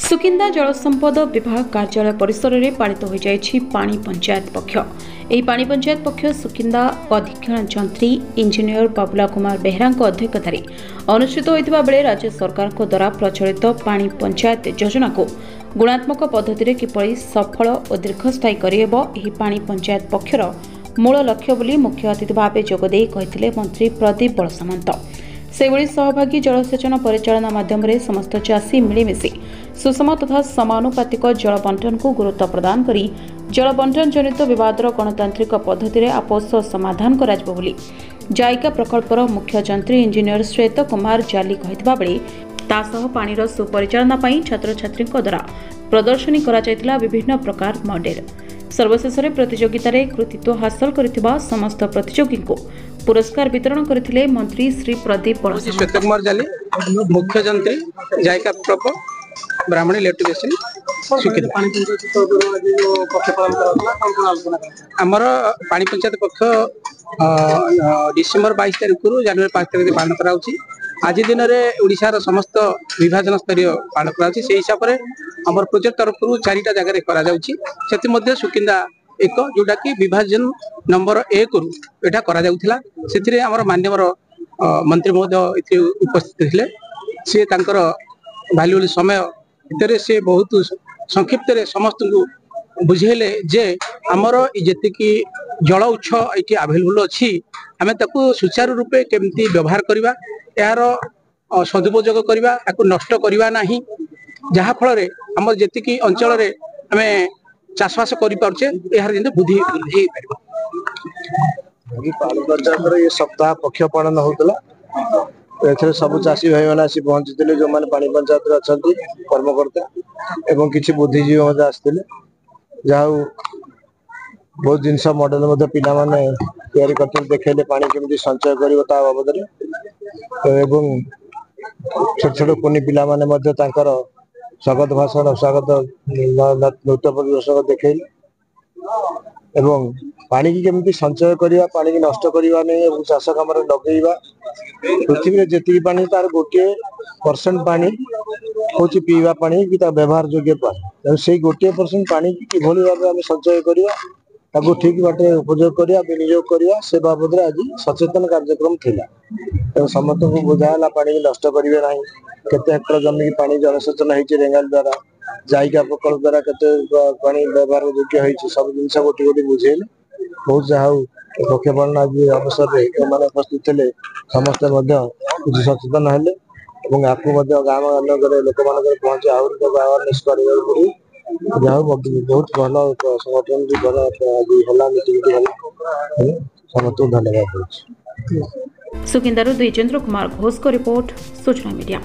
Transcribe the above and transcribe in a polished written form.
सुकिंदा जलसंपद विभाग कार्यालय परिसर में पालित हो जाएगी पानी पंचायत पक्ष। यह पानी पंचायत पक्ष सुकिंदा अधीक्षण जंत्री इंजीनियर बाबुला कुमार बेहरा अध्यक्षतार अनुष्ठित होता बेले राज्य सरकार द्वारा प्रचलित पानी पंचायत योजना को गुणात्मक पद्धति किपरि सफल और दीर्घस्थायी करेब यह पानी पंचायत पक्षर मूल लक्ष्य बोली मुख्य अतिथि भाव जोगदे कहते मंत्री प्रदीप बलसामंत। सेभଳି सहभागी जलसेचन परिचालना माध्यम समस्त चाषी मिलमिशि सुषम तथा समानुपातिक जल बंटन को गुरुत्व प्रदान करी जल बंटन जनित विवादर गणतांत्रिक पद्धति आपोष समाधान कराजिबो बोली जायका प्रकल्पर मुख्य जंत्री इंजीनियर श्वेत कुमार जाली कहितबा बेले तासह पानीर सुपरिचालना पई छात्र छात्री द्वारा प्रदर्शनी करा जायतिला विभिन्न प्रकार मॉडेल। सर्वशेष प्रतियोगिता कृतित्व हासिल करथिबा समस्त प्रतियोगी को पुरस्कार वितरण करथिले मंत्री श्री प्रदीप बलसामंत। श्वेत कुमार जाली मुख्य जंत्री जायका प्रकल्प ब्राह्मणी इलेक्ट्रिक आमर पानी पंचायत पक्ष डिसेम्बर 22 तारिख रु जनवरी 5 तारिख पालन कराउछि। आज दिन में ओडिशार समस्त विभाजन स्तरीय पालन कराउछि। से हिसाब से आमर प्रोजेक्ट तरफ चारिटा जगह करा जाउछि। सेति मध्ये सुकिंदा एक जोटा कि विभाजन नंबर 1 रु एटा करा जाउथिला। सेतिरे आमर माननीय मंत्री महोदय इथे उपस्थित थिले। से तांकर वैल्यूएबल समय भितर से बहुत संक्षिप्त समस्त को बुझेले जे आमर जेति कि जल उत्स ये अवेलेबल अच्छी आम ताकू सुचारू रूपे केमती व्यवहार करवा यार सदुपयोग करवा ताकू नष्ट करवा नहीं जहा फल आम जी अंचल आम चाषबास करें यार बुद्धि ये सप्ताह पक्ष पालन होता एथरे सब चाषी भाई मैंने आसी पहुंची जो मैंने पानी पंचायत अच्छा कर्मकर्ता एवं किसी बुद्धिजीवी आसते जहाँ बहुत जिन मॉडल पिला माने तैयारी करते देखले पानी केमती संचय कर बाबद एवं छोट छोट कुनी पिला माने स्वागत भाषण स्वागत नृत्य प्रदर्शन देखले एवं पानी की केमती संचय करवा पानी की नष्ट करवा नहीं चाष कम लगेगा पृथ्वी जी पानी तार 1% पानी हूँ पीवा पानी कि व्यवहार योग्य पानी से 1% पानी कि भाव आम संचय करवा ठीक बाटे उपयोग करवा विनियोग करवा से बाबद आज सचेतन कार्यक्रम थिला। समस्त को बुझाला पानी नष्ट करेंगे ना केते हेक्टर जमी की पानी जलसेचन होती रेंगाल द्वारा जायका प्रकल्प द्वारा केते पानी व्यवहार योग्य होती सब जिन गोटे गोटे बुझेले बहुत जहाँ पक्ष पालन आज अवसर में उपस्थित थे समस्ते कुछ सचेतन हेले आपको गाँव लोक मान पहुंचे आहरी अवेयरनेस करा पड़े जहाँ बहुत भल संगठन भी भल मीटिंग समस्त धन्यवाद। सुकिंदारू द्विजेंद्र कुमार घोष को रिपोर्ट सूचना मीडिया।